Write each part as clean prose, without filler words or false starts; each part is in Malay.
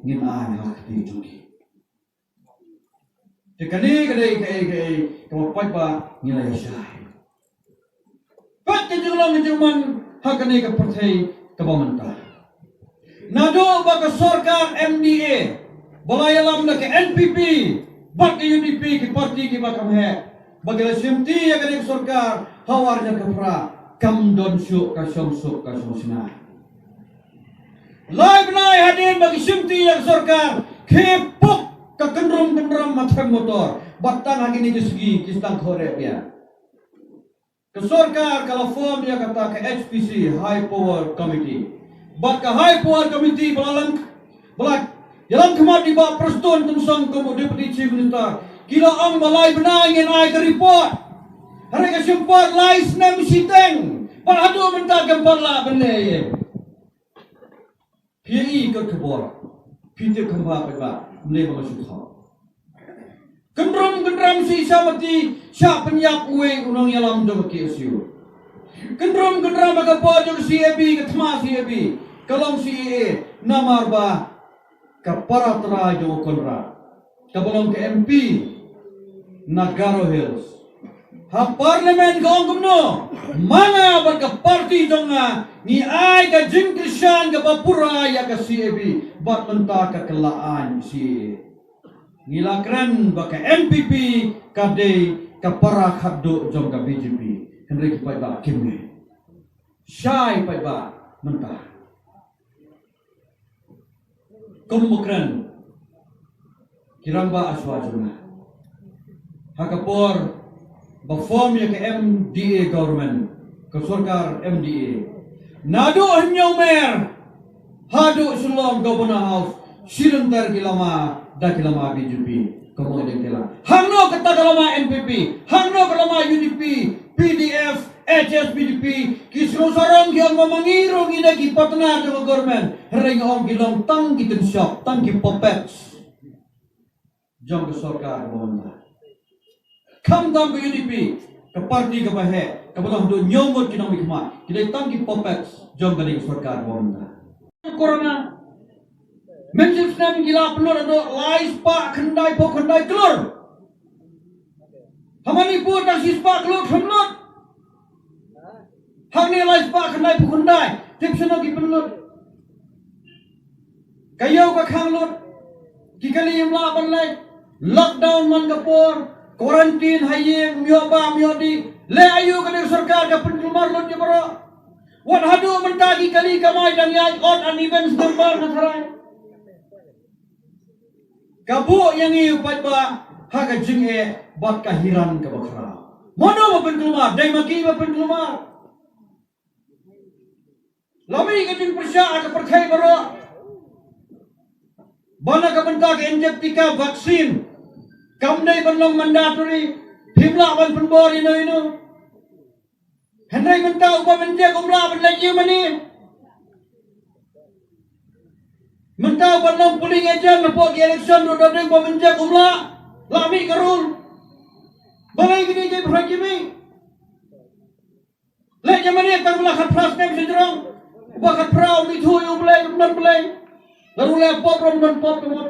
ngin ai hak ti chuki te kani ko pai ba ngila yasai pat te jenglang jeman hakani ka partai ka bamanta nado ba ka sarkar MDA balayalam na ke NPP bak ke UDP ki parti ki bakam he bagala simti ya ka sarkar hawarnya ka pra kam don syuk ka syuk ka sina live nai hadir bagi simti yang sarkar kepuk ka kendrom matang motor batang hagi ni segi kistang khore dia ke sarkar kalau form dia kata ke HPC High Power Committee bat ka High Power Committee balalang balak jalan kemat di bawah persatuan tensang ke Deputy Chief Minister kila ang balai benang yang ai ke report hari ke sempat lais nem siteng parhadu minta gempar la benda ye PI ke kebor pite kemba ba mle ba masuk ha kendram si samati sya penyak uwe unang yalam jog ke siu kendram aga pa jog CAB ke thma CAB kalong CA namar ba kapara tra jo konra kabolong ke MP Nagaro Hills ha parliament gong kumno mana bar ka parti jonga ni ai ka jingkishan ka bapura ya ka CAB bat menta ka kelaan si ngilakran ba ka MPP ka de ka para khaddo jong ka BJP henry pai ba kimne syai pai ba menta kumukran kiramba aswajuna hakapor ba form ya ke MDA government ke sarkar MDA nado hanyau mer hadu sulong governor house sirentar kilama da kilama BJP komo deng kila hangno kata kilama MPP hangno kilama UDP PDF HSBDP kisro sarang yang memangiro gina ki partner dengan government ring om gilang tang kitin shop tang ki puppets jong ke sarkar bomba kam dam ke UDP ke parti ke bahe ke batang do nyomot kinang mikma kita tang ki puppets jong ke sarkar bomba corona menjib snam gila penor do lais pa khandai po khandai klor hamani pur ta sispa klor khamlot hang ni lais pa khandai po khandai tipsno ki penlot kayo ka khanglot ki kali yamla banlai lockdown man kapor quarantine haye myoba myodi le ayu ka sarkar ka penlumar lot je baro wat hadu mentagi kali kamai dan yai odd and events number na tharai kabu yang iu pat ba haga jinge bat kahiran ka bakra mono ba penlumar dai maki ba penlumar lami ka jing persya ka perthai baro bana ka benta ka injektika vaksin kamdai banlong mandatory himla ban penbor ino henry benta upa menjek umla ban lagi mani mentau banlong polling agent lepo di election do dodeng upa menjek umla lami karul balai gini ke prajimi le jamani tang bela khat pras nem sejrong upa khat prau mi thu yu blai non blai lalu le pop rom non pop kemot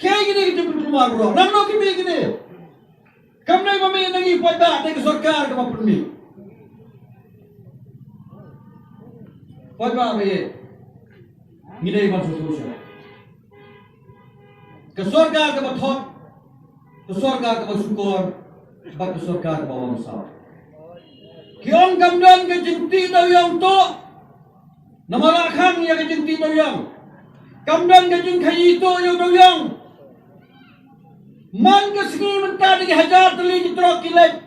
kaya gini kita berkeluar bro namno kimi gini kamnai kami nangi pada dari sarkar ke perni pada be ngidai ban sosial ke sarkar ke bathot ke sarkar ke syukur bak ke sarkar ke bawang sah kiong kamdan ke jinti dayang to namalakan ya ke jinti dayang kamdan ke jing khayi to yo dayang man ke segi mentah di hajar teli di trok kilet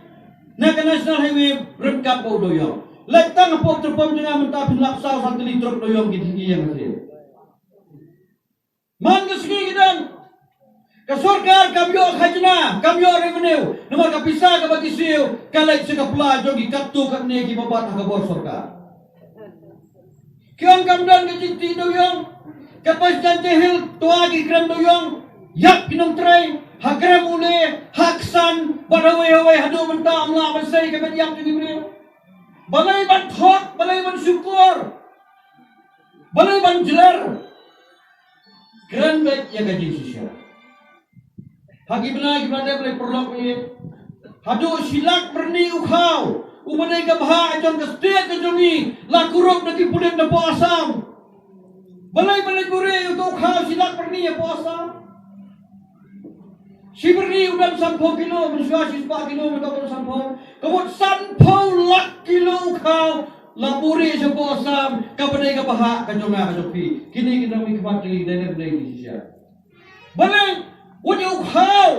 nak national highway rengkap bau doyong letang pok terpom dengan mentah pinlak saw satu teli trok doyong di tinggi yang masih man ke segi kidan ke sarkar kamyo khajna kamyo revenue nama ka pisa ka bagi siu kalek seka pula jogi kattu katne ki babat ka bor sarkar kiong kamdan ke jinti doyong kapas jante hil toa ki gram doyong yak pinong tray hagram ule haksan badawai hadu menta amla basai ke banyam jadi beliau balai ban thok balai ban syukur Balai banjelar. Keren baik yang gaji sisya. Hagi benar gimana boleh perlok ni. Hadu silak berni ukau. Umanai kabha ajon kestia kejongi. Lakurok naki pulen na po asam. Balai buri untuk ukau silak berni ya po asam. Si berni udan 10 kilo. Mensuah si 4 kilo. Mentok 10. Kebut 10 lak kilo ukau. Lapuri sa po asam. Kabanay kabha kajonga kajopi. Kini kita mikmat lagi dari balai di sisya. Balai. Wanya ukau.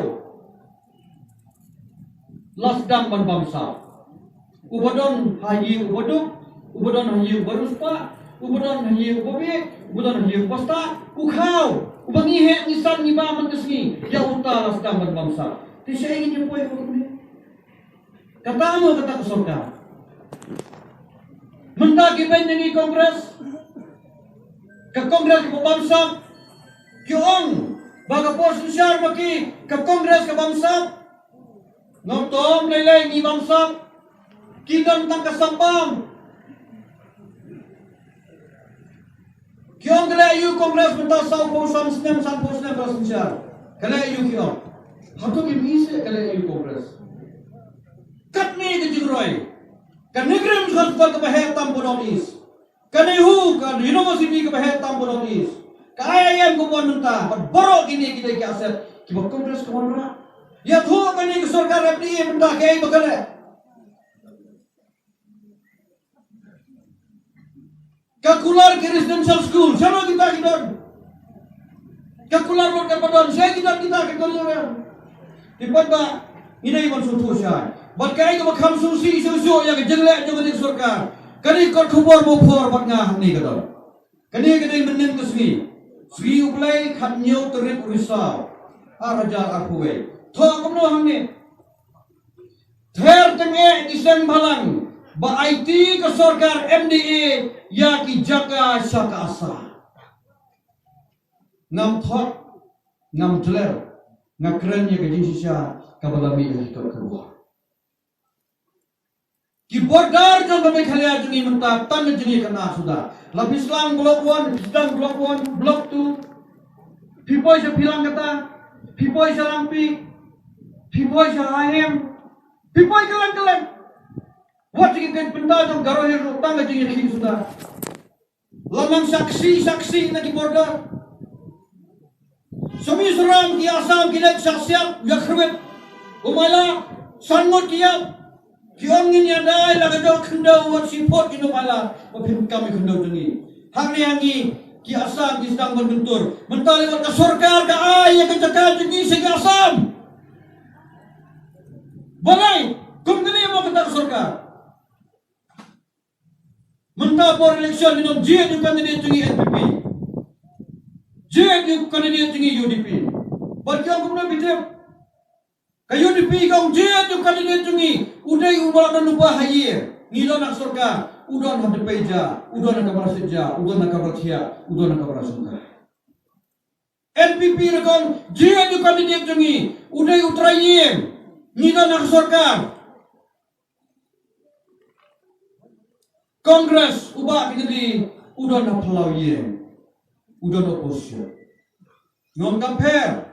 Lasdang ban bangsa. Ubadon haji ubadon haji baruspa, ubadon haji ubabi, ubadon haji pasta, ukau, ubangi he nisan ni ba man kesni, ya uta lasdang ban bangsa. Ti siya ingin niyo po ay kata mo kata kesorka. Mendaki ben ni kongres, ke kongres ke bangsa, kiong, baga pos syar maki ke kongres ke bangsa. Ngomtom lelai ni bangsa kidan tang kasampam kiong kala yu kongres benta sau posan snem san posne prasensyar kala yu kiong hatu ki mise kala yu kongres katni ke jigroi kan negrem khas ka bahe tam bononis kan hu kan university ka bahe tam bononis kaya yang ko bonta boro kini kita ki aset ki kongres ko bonra ya thu kani ke sarkar FDA benda kai bakale kakular ke residential school sama kita kidon kakular road ke padon saya kita kidon tipat ba ini iban sutu syai bat kai ke makham susi susu ya ke jenglek jo ke sarkar kani kor khubor mo for bat nga ni kadon kani menen ke swi ublai khat nyau terip risau araja arhuwe Thoa kumno hamne Ther tenge isem balang ba IT ke sarkar MDA ya ki jaka syaka asa ngam thot ngam jeler ngakren ya ke jinsya kabalami ya hikot keluar ki bordar jong kami khalia jungi menta tan jungi kana sudah lapis lang blok 1 sedang blok 1 blok 2 pipoi sa pilang kata pipoi sa lampi Pipoi sahahem, pipoi kalan. Wat jika kan benda jom garoh yang rutang aja yang kini sudah. Lamang saksi na di border. Sumi seram ki asam kilat saksiat yakhwet. Umala sangot kiap. Kiong ini ada laga jauh kendau wat sipot kino mala. Mapim kami kendau jengi. Hari yangi ki asam ki sedang berbentur. Mentali wat kasorkar ka ay yang kecakal jengi segi asam. Balai, kumgani mo kata sarkar. Menta for election minum je du candidate jungi NPP. Je du candidate jungi UDP. Barkyang kumna bitem. Ka UDP kang je du candidate jungi udai umala dan lupa haye. Ngilo nak sarkar, udon hade peja, udon nak kabar seja, udon nak kabar tia, udon nak kabar sungka. NPP rekon je du candidate jungi udai utrayem. Nida nak sarkar Kongres ubah kini udah nak pelau ye udah nak oposisi ngom compare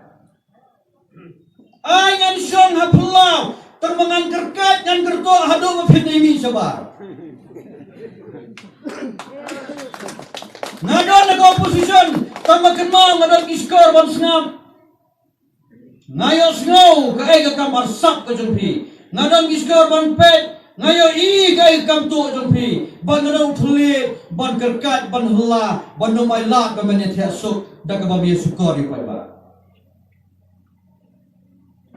ay ngan syong ha pelau termangan kerkat ngan kerto hado ngafit ini sabar ngadon nak opposition tambah kenal ngadon iskor ban sengam ngayo snow ka ay kamar sap ka jumpi ngadon giskor ban pet ngayo i ka ay kam tu jumpi ban ngadon thuli ban kerkat ban hela ban nomai la ka menet hasuk da ka bami sukori pa ba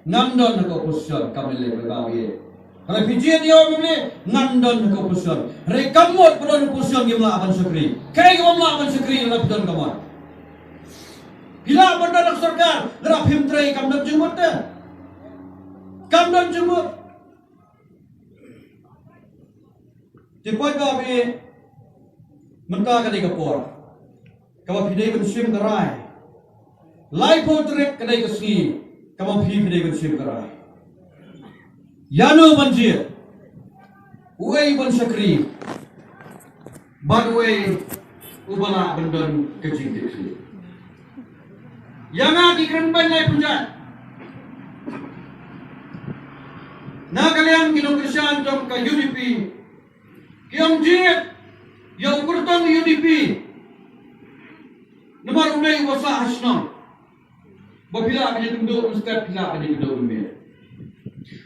nandon na ko posisyon kamile ba bawi kalau pijian dia memilih nandon na ko posisyon re kamot padon posisyon gimla aban sukri kay gimla aban sukri la pidon kamot Bila benda nak sarkar, gerap himtrai kamdan jumut dah. Kamdan jumut. Tipoi kami mentah kadai kapor. Kamu pidai bensim kerai. Lai potret kadai keski. Kamu pidai bensim kerai. Yano banjir. Uai ban sakri. Ban uai ubala bendon kecil kecil. Yang lagi keren banyak punjat. Nah kalian kinong Kristian jom ka UDP. Kiyong jit, yang kurtang UDP. Nomor unay wasa hasna. Babila kanya tunduk, mustad pila kanya tunduk umir.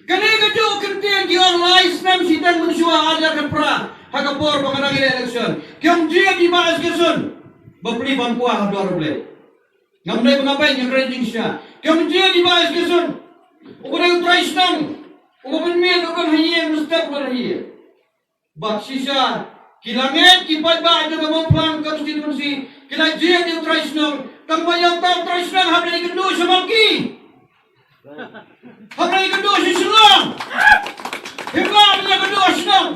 Kanay kajo kertian kiyong lais nam sitang manusia ajar kan pra. Hakapor pangarang election. Kiyong jit di maas kesun. Bapli bangkuah hador blay. Ngamday mengabay yang kreding siya. Kiyong jit di maas kesun. Ukurang trais nang. Ukurang men ukurang hayir mustad pala hayir. Baksisya kilangit kipat ba ada kamu pelang konstitusi kila jia di Traisnong kamu yang tahu Traisnong habis ini kedua semalki habis ini kedua si Selang hingga punya kedua Senang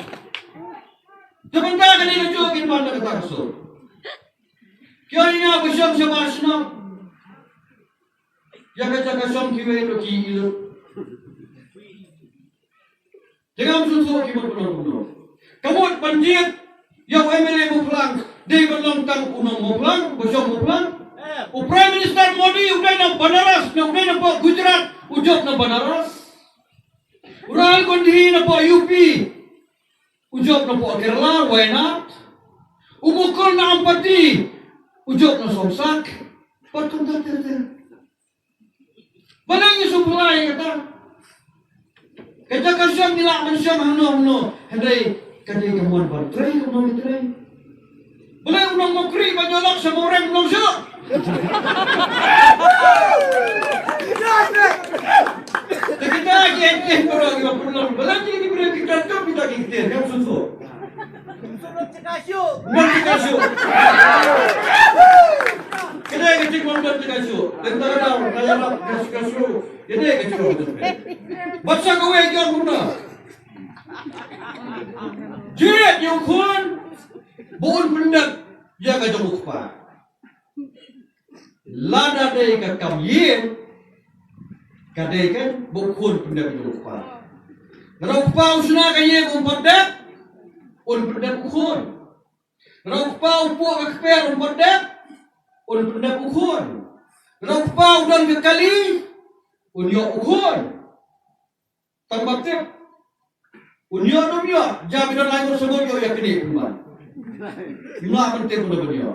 sebentar kan ini juga kita bandar kata kesur kaya ini aku syam sama Senang yang kata kasam kiwe itu ki itu jangan susu kibat penuh kamu panjit yang MLA mo pulang, di berlangtang unang mo pulang, bosong mo pulang. O Prime Minister Modi udah na Banaras, na udah na po Gujarat, ujok na Banaras. Rahul Gandhi na po UP, ujok na po Kerala, Wayanad. Umukol na Ampati, ujok na Somsak. Patungkat ter. Balang yung supply kata. Kaya kasyang nila man siyang hano. Henry, kadai kamuan bantrai kamuan bantrai. Boleh unang mokri banyolak sama orang belum siap. Kita aja baru kita pulang. Boleh jadi kita kita tu kita kita kamu susu. Cekasyu. Kita kecik mandor cekasyu. Tentara dah raya cekasyu. Jadi kecik mandor. Baca kau yang guna. Jirat yung kun buon pendak ya ka jong ukpa lada day ka kamyin kadai kan bukun pendak jong ukpa ukpa usna ka ye kung pendak un pendak ukun ukpa upo ka kper un pendak un pendak ukun ukpa udan ka kali un yo ukun tambak Unyo dunia, jaminan lain tersebut yo yakini pun. Ila penting pun dunia.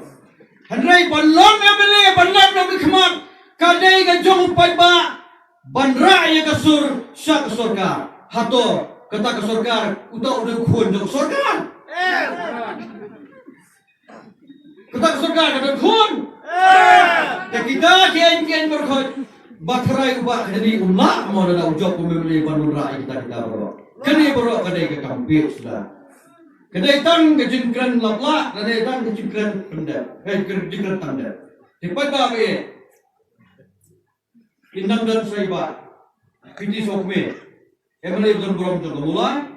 Henry balon amele balon nabi khmat kadai ka jong pai ba banra ya kasur sya kasurkar hato kata kasurkar uta udah khun jong surkar. Kata kasurkar kata khun. Ya kita kian berkhut bakrai ubah jadi ulah mau ada ujok pemilih banra kita bawa. Kani baru kadai ke kampir sudah. Kadai tang ke jingkran lapla, kadai tang ke jingkran pendek. Jingkran tanda. Cepat tak be. Indang dan saiba. Kiti sokme. Emre bukan borom tu kemula.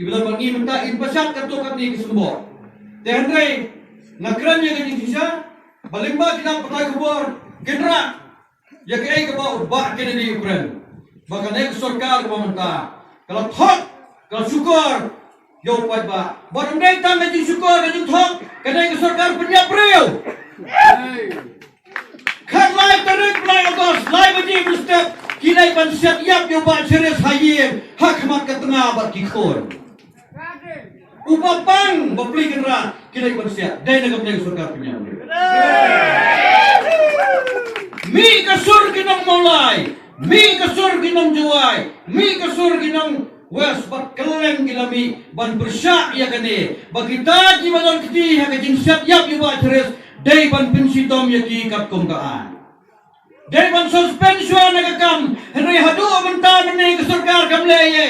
Ibulan bagi minta impasat katukat ni kesemua. Tehendrai nakran yang ke jingkisha. Paling ba kita patai kubur. Kendra. Ya ke ke bau ba kene di Ukraine. Maka naik sarkar pemerintah. Kalau thok, kalau syukur, yo kuat ba. Barang day tang ngajing syukur ngajing thok, kadai ke sarkar penyap riau. Kan lai tarik lai agos, lai baji mustaq, kinai ban siap yap yo ba ceres hayim, hak mak ke tengah bat kikon. Upapang bapli kenra, kinai ban siap, dai nak ke sarkar penyap. Mi kasur kinong mulai. Mi kasur ginong juai, mi kasur ginong wes bat keleng gilami ban bersyak ya kene. Bagita di balon kiti ha kajing siap yap yu ba teres dai ban pensi tom ya ki kat kongkaan. Dai ban suspension na kakam, henry hadu menta mene ke sarkar kamle ye.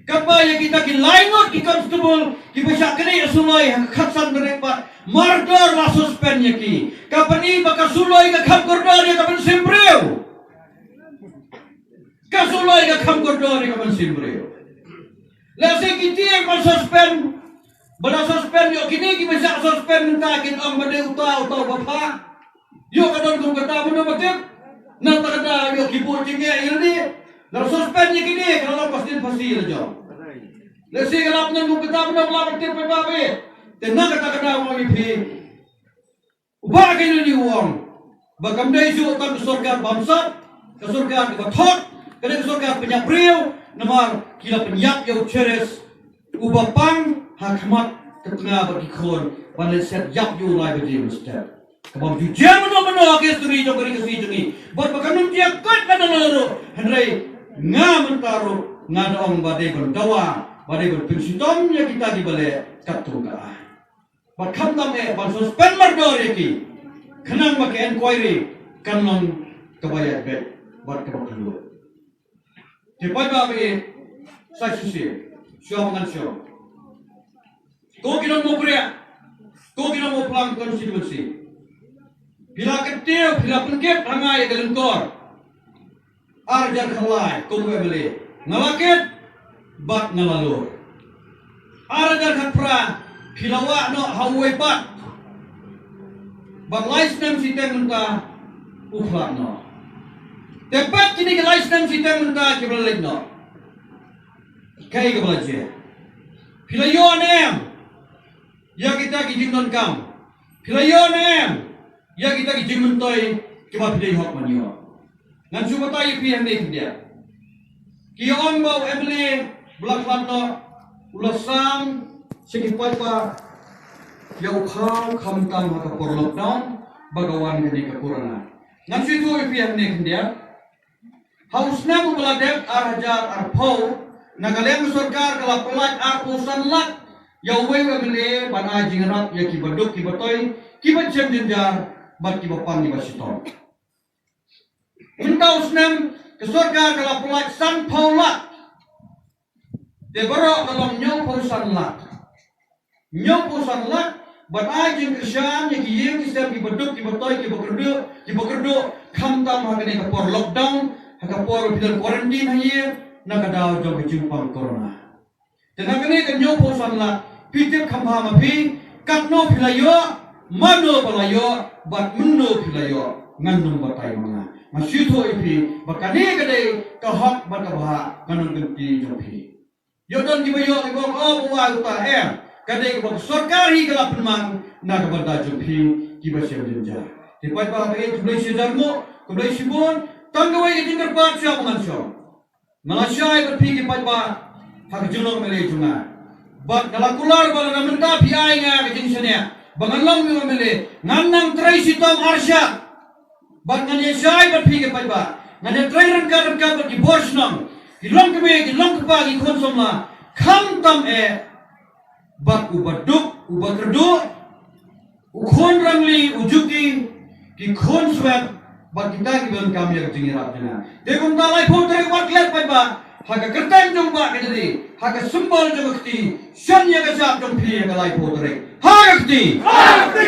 Kapa ya kita ki laingot ki constable ki besak kene suloi khatsan berepat murder la suspend ya ki. Kapani baka suloi ka kham kordor ya kapan simbreu. Ka suloi ka kham kordor ya kapan simbreu. La se ki tie ko suspend. Bana suspend yo kini ki besak suspend menta kin ang made uta bapa. Yo kadon kung kata mo batik. Nang takada yo ki puting ya ini. La suspend ya kini kalau lepas din pasti aja. Lesi kalau punya kung kata mo la batik pa babe. Tenang kata-kata orang IP. Ubah kini ni uang. Bakam dai ju tan kesurgaan bangsa, kesurgaan kebatot, kena kesurgaan penyapriu, namar kila penyap yang ceres. Ubah pang hakmat ketengah bagi kon, bandel set yap ju lai bagi mesti. Kabam ju jam mana ke sturi jo kari kesi jengi. Buat bakam nun dia kat kana loro. Henry ngamentaro ngadong badai berdawa, badai berpensitom ya kita di balik katunga. But come tam ban suspend mardor yaki. Kenang pakai inquiry kanong kabayat bet buat kebakulu. Cepat babi saksi siapa ngan siapa. Kau kira mau beria, kau kira mau pelang konstitusi. Bila kecil, bila pengkep hangai gelengkor. Arjar khalai, kau beli ngalakit bat ngalalur. Arjar khatpra Kilawa no hawai bat. Bat license siteng menta ukhlak no. Tepat kini ke license siteng menta kibalik no. Kai ke belajar. Pilayo anem. Ya kita kijing non kam. Pilayo anem. Ya kita kijing mentoi kiba pilih hok manyo. Ngan cuba tayo pihak ni dia. Kion bau emily belakang no ulasam Sekipat pa yaw kau kamtam haka por lockdown bagawan kini ke corona. Ngan situ ipiak ni kendia. Hausna mo beladek arhajar arpau nagalem sarkar kala pelat arpusan lat yaw wewe mele bana jingarat ya kibaduk kibatoy kibacem jenjar bat kibapang kibasiton. Minta usnam ke sarkar kala pelat san paulat. Deborok dalam nyong pausan lat. Nyong pusan lat, bat ajing kerjaan yang kiyeng istem kibaduk kibatoy kibakerdo kamtam hakane kapor lockdown hakapor bidal quarantine haye nakadaw jong kejumpang corona. Dan hakane kan nyong pusan lat pitip kamha mapi katno pilayo mano palayo bat menno pilayo ngandung batay mga masyuto ipi bakane kade kahak batabha kanong genti jompi. Yodon kibayo ibong buwa uta Kadai kebab sarkari kelap memang nak kepada jumpi kiba siap jenjar. Tiap bah bayi kebelah sejarmu, kebelah sibun, tanggawai ketinggar pat siap mengansor. Malaysia berpikir pat bah hak junong melay junga. Bat nalakular bala namenta piai nga kejingsanya. Banganlang mi melay nganang tray sitom arsya. Bat nganya syai berpikir pat bah nganya tray rengka bagi borsnam. Gilong kebe gilong kepagi konsumlah. Kam tam bat ubaduk, ubakerdu, ukon rangli, ujuki, ki kon swab, bat kita kiban kami yang tinggi rapnya. Dekun talai putri waklet pada, haka kertang jong bak kedai, haka sembal jong kti, syan ya kesap jong pi yang talai putri, haka kti, haka kti,